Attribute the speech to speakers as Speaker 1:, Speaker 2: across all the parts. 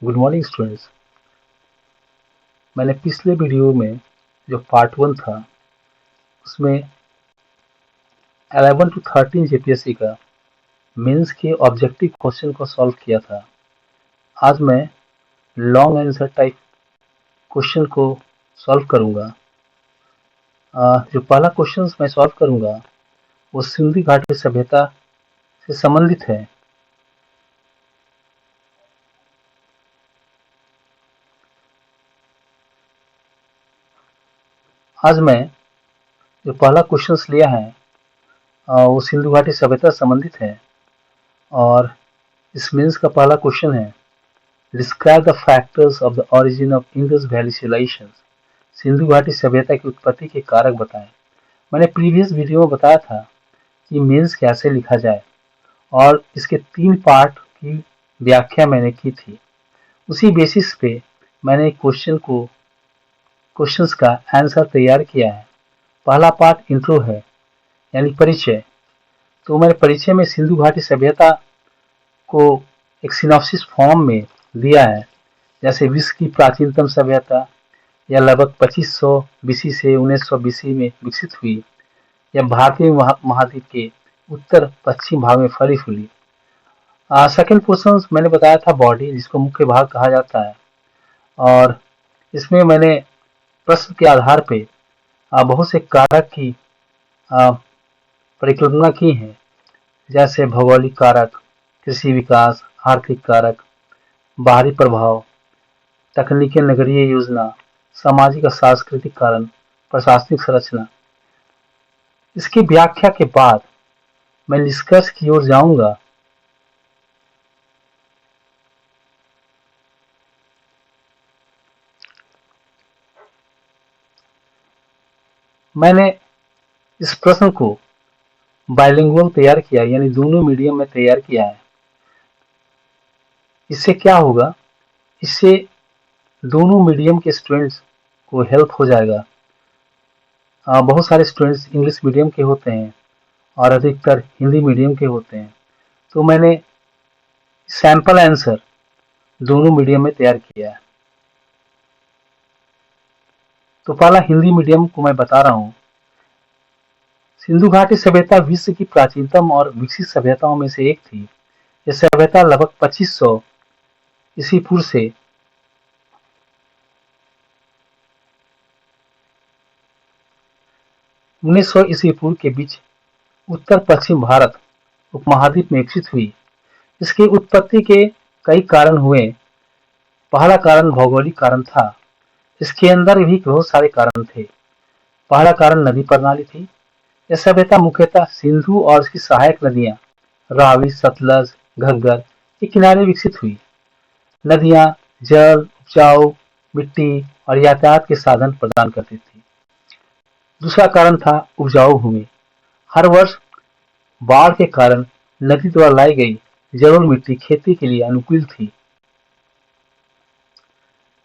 Speaker 1: Good morning students. मैंने पिछले video में जो पार्ट 1 था उसमें 11 to 13 जेपीएससी का मेंस के ऑब्जेक्टिव क्वेश्चन को सॉल्व किया था। आज मैं लॉन्ग आंसर टाइप क्वेश्चन को सॉल्व करूंगा। जो पहला क्वेश्चन मैं सॉल्व करूंगा वो सिंधु घाटी सभ्यता से संबंधित है। आज मैं जो पहला क्वेश्चन लिया है वो सिंधु घाटी सभ्यता से संबंधित है और इस मेंस का पहला क्वेश्चन है describe the factors of the origin of Indus valley civilisation. सिंधु घाटी सभ्यता की उत्पत्ति के कारक बताएं। मैंने प्रीवियस वीडियो में बताया था कि मेंस कैसे लिखा जाए और इसके 3 पार्ट की व्याख्या मैंने की थी। उसी बेसिस पे मैंने क्वेश्चंस का आंसर तैयार किया है। पहला पार्ट इंट्रो है यानी परिचय। तो मैंने परिचय में सिंधु घाटी सभ्यता को एक सिनॉप्सिस फॉर्म में दिया है, जैसे विश्व की प्राचीनतम सभ्यता या लगभग 2500 बीसी से 1900 बीसी में विकसित हुई या भारतीय महाद्वीप के उत्तर पश्चिम भाग में फली फूली। सेकेंड क्वेश्चन मैंने बताया था बॉडी, जिसको मुख्य भाग कहा जाता है, और इसमें मैंने प्रश्न के आधार पे बहुत से कारक की परिकल्पना की है, जैसे भौगोलिक कारक, कृषि विकास, आर्थिक कारक, बाहरी प्रभाव, तकनीकी नगरीय योजना, सामाजिक और सांस्कृतिक कारण, प्रशासनिक संरचना। इसकी व्याख्या के बाद मैं निष्कर्ष की ओर जाऊंगा। मैंने इस प्रश्न को बाइलिंगुअल तैयार किया, यानी दोनों मीडियम में तैयार किया है। इससे क्या होगा, इससे दोनों मीडियम के स्टूडेंट्स को हेल्प हो जाएगा। बहुत सारे स्टूडेंट्स इंग्लिश मीडियम के होते हैं और अधिकतर हिंदी मीडियम के होते हैं, तो मैंने सैंपल आंसर दोनों मीडियम में तैयार किया है। तो पहला हिंदी मीडियम को मैं बता रहा हूँ। सिंधु घाटी सभ्यता विश्व की प्राचीनतम और विकसित सभ्यताओं में से एक थी। यह सभ्यता लगभग 2500 ईस्वी पूर्व से 1900 ईस्वी पूर्व के बीच उत्तर पश्चिम भारत उपमहाद्वीप में विकसित हुई। इसकी उत्पत्ति के कई कारण हुए। पहला कारण भौगोलिक कारण था। इसके अंदर भी बहुत सारे कारण थे। पहला कारण नदी प्रणाली थी। यह सभ्यता मुख्यतः सिंधु और उसकी सहायक नदियां रावी, सतलज, घग्गर के किनारे विकसित हुई। नदियां जल, उपजाऊ मिट्टी और यातायात के साधन प्रदान करती थी। दूसरा कारण था उपजाऊ भूमि। हर वर्ष बाढ़ के कारण नदी द्वारा लाई गई जलोढ़ मिट्टी खेती के लिए अनुकूल थी।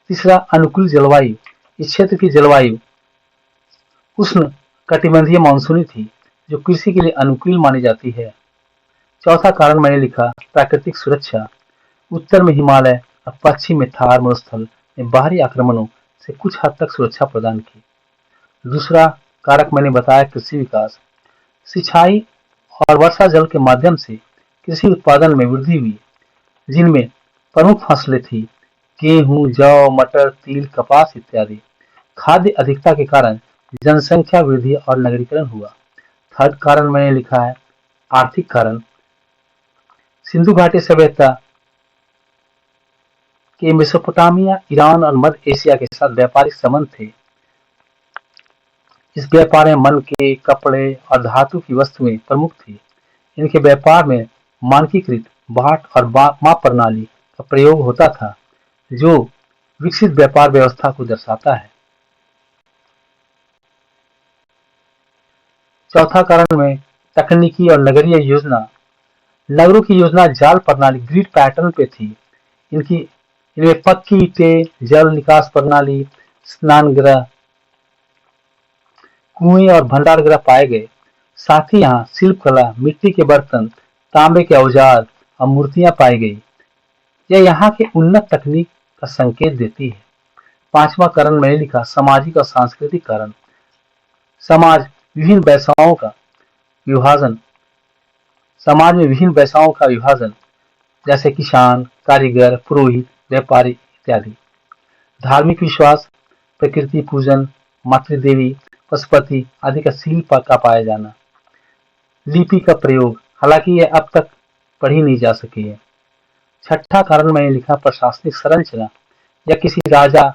Speaker 1: तीसरा, अनुकूल जलवायु। इस क्षेत्र की जलवायु उष्ण कटिबंधीय मानसूनी थी, जो कृषि के लिए अनुकूल मानी जाती है। चौथा कारण मैंने लिखा प्राकृतिक सुरक्षा। उत्तर में हिमालय और पश्चिम में थार मरुस्थल ने बाहरी आक्रमणों से कुछ हद तक सुरक्षा प्रदान की। दूसरा कारक मैंने बताया कृषि विकास। सिंचाई और वर्षा जल के माध्यम से कृषि उत्पादन में वृद्धि हुई, जिनमें प्रमुख फसलें थी गेहूं, जौ, मटर, तिल, कपास इत्यादि। खाद्य अधिकता के कारण जनसंख्या वृद्धि और नगरीकरण हुआ। थर्ड कारण मैंने लिखा है आर्थिक कारण। सिंधु घाटी सभ्यता के मेसोपोटामिया, ईरान और मध्य एशिया के साथ व्यापारिक संबंध थे। इस व्यापार में मन के, कपड़े और धातु की वस्तुएं प्रमुख थी। इनके व्यापार में मानकीकृत बाट और माप प्रणाली का प्रयोग होता था, जो विकसित व्यापार व्यवस्था को दर्शाता है। चौथा कारण में तकनीकी और नगरीय योजना। नगरों की योजना जाल प्रणाली ग्रिड पैटर्न पे थी। इनमें पक्की ईंटें, जल निकास प्रणाली, स्नानगृह, कुएं और भंडारगृह पाए गए। साथ ही यहाँ शिल्प कला, मिट्टी के बर्तन, तांबे के औजार और मूर्तियां पाई गई। यह यहाँ के उन्नत तकनीक का संकेत देती है। पांचवा कारण मैंने लिखा सामाजिक और सांस्कृतिक कारण। समाज विभिन्न वैश्याओं का विभाजन समाज में विभिन्न वैश्याओं का विभाजन, जैसे किसान, कारीगर, पुरोहित, व्यापारी इत्यादि। धार्मिक विश्वास, प्रकृति पूजन, मातृदेवी, पशुपति आदि का शिल्प का पाया जाना। लिपि का प्रयोग, हालांकि यह अब तक पढ़ी नहीं जा सकी है। छठा कारण मैंने लिखा प्रशासनिक संरचना। या किसी राजा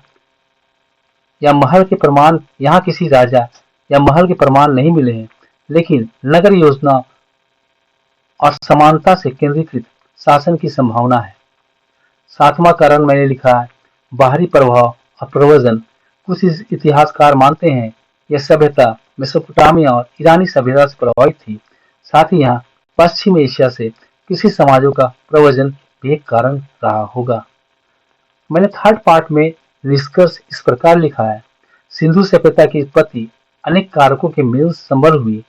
Speaker 1: या महल के प्रमाण यहाँ किसी राजा या महल के प्रमाण नहीं मिले हैं, लेकिन नगर योजना और समानता से केंद्रीकृत शासन की संभावना है। सातवां कारण मैंने लिखा है बाहरी प्रभाव और प्रवचन। कुछ इतिहासकार मानते हैं यह सभ्यता मेसोपोटामिया और ईरानी सभ्यता से प्रभावित थी। साथ ही यहाँ पश्चिम एशिया से किसी समाजों का प्रवचन भी एक कारण रहा होगा। मैंने थर्ड पार्ट में निष्कर्ष इस प्रकार लिखा है। सिंधु सभ्यता की उत्पत्ति अनेक कारकों के मेल संबल हुई।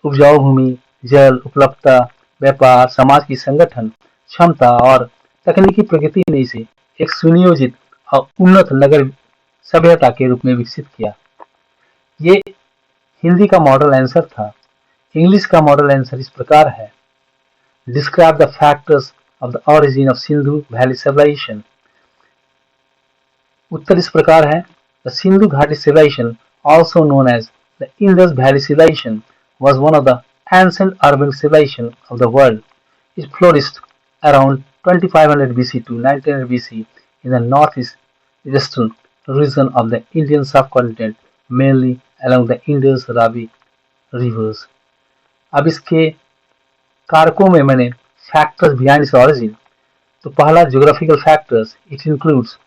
Speaker 1: उपजाऊ भूमि, जल उपलब्धता, व्यापार, समाज की संगठन क्षमता और तकनीकी प्रगति ने इसे एक सुनियोजित और उन्नत नगर सभ्यता के रूप में विकसित किया। ये हिंदी का मॉडल आंसर था। इंग्लिश का मॉडल आंसर इस प्रकार है। Describe the factors of the origin of Sindhu valley civilisation. उत्तर इस प्रकार है। The Sindhu ghati civilisation, also known as the Indus Valley Civilization, was one of the ancient urban civilizations of the world. It flourished around 2500 BC to 1900 BC in the northeastern region of the Indian subcontinent, mainly along the Indus-Ravi rivers. अब इसके कारकों में मैंने factors behind its origin. तो पहला geographical factors, it includes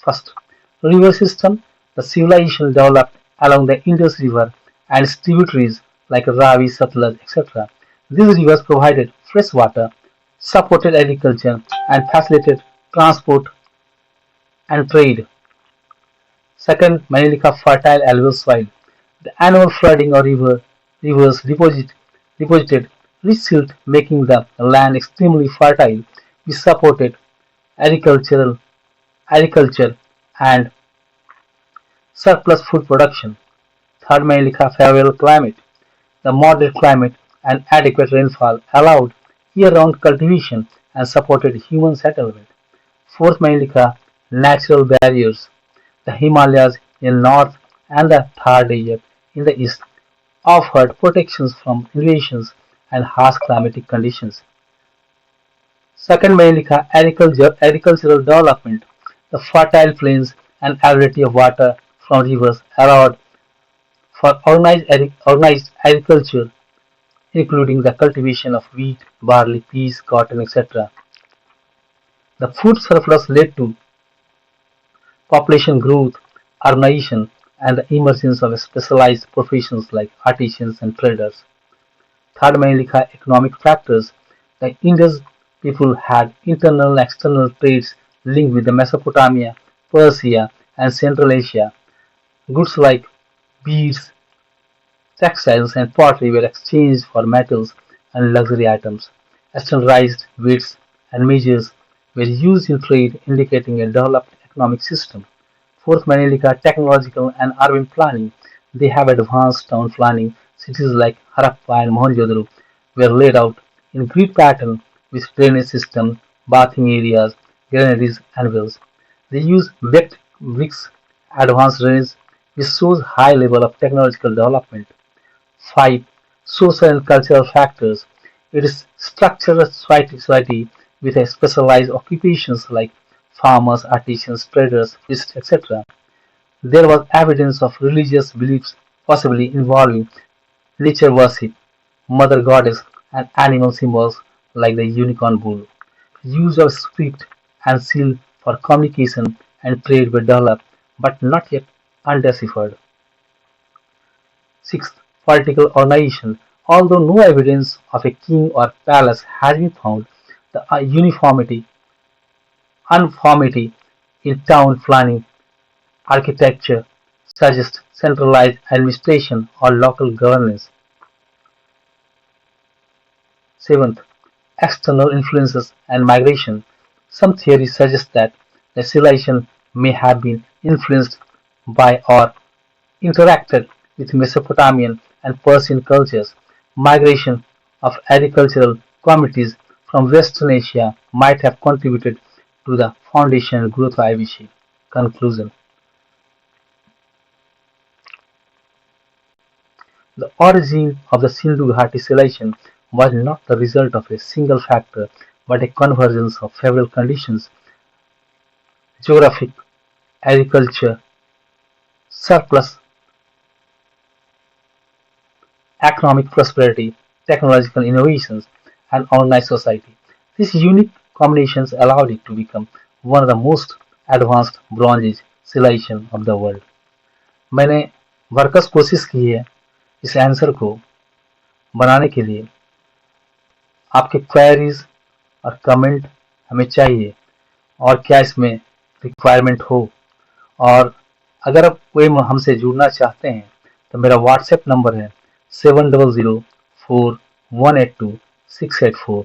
Speaker 1: first river system. The civilization developed along the Indus River and its tributaries like Ravi, Satluj, etc. These rivers provided fresh water, supported agriculture, and facilitated transport and trade. Second, मैंने लिखा fertile alluvial soil. The annual flooding of rivers deposited rich silt, making the land extremely fertile, which supported agriculture and surplus food production. Third, मैंने लिखा favorable climate. The moderate climate and adequate rainfall allowed year-round cultivation and supported human settlement. Fourth, मैंने लिखा natural barriers. The Himalayas in north and the Thar Desert in the east offered protections from invasions and harsh climatic conditions. Second, मैंने लिखा agricultural development. The fertile plains and availability of water from rivers allowed for organized agriculture, including the cultivation of wheat, barley, peas, cotton, etc. The food surplus led to population growth, urbanization, and the emergence of specialized professions like artisans and traders. Third, मैंने लिखा economic factors. The Indus people had internal and external trades linked with the Mesopotamia, Persia, and Central Asia. Goods like beads, textiles, and pottery were exchanged for metals and luxury items. Standardized weights and measures were used in trade, indicating a developed economic system. Fourth, मैंने लिखा technological and urban planning. They have advanced town planning. Cities like Harappa and Mohenjo-daro were laid out in grid pattern with drainage system, bathing areas, granaries, and wells. They use baked bricks, advanced drainage, which shows high level of technological development. 5. Social and cultural factors. It is structured society with a specialized occupations like farmers, artisans, traders, priests, etc. There was evidence of religious beliefs possibly involving nature worship, mother goddess, and animal symbols like the unicorn bull. Use of script and seal for communication and trade were developed but not yet undeciphered. Sixth, political organization. Although no evidence of a king or palace has been found, the uniformity in town planning architecture suggests centralized administration or local governance. Seventh, external influences and migration. Some theories suggest that the civilization may have been influenced by or interacted with Mesopotamian and Persian cultures. Migration of agricultural communities from Western Asia might have contributed to the foundational growth of IBC. Conclusion. The origin of the Sindhu Ghati civilization was not the result of a single factor but a convergence of several conditions: geographic, agriculture, surplus, economic prosperity, technological innovations, and organized society. These unique combinations allowed it to become one of the most advanced Bronze Age civilization of the world. मैंने भरकस कोशिश की है इस answer को बनाने के लिए। आपके क्वेरीज और कमेंट हमें चाहिए और क्या इसमें रिक्वायरमेंट हो। और अगर आप कोई हमसे जुड़ना चाहते हैं तो मेरा व्हाट्सएप नंबर है 7004182684।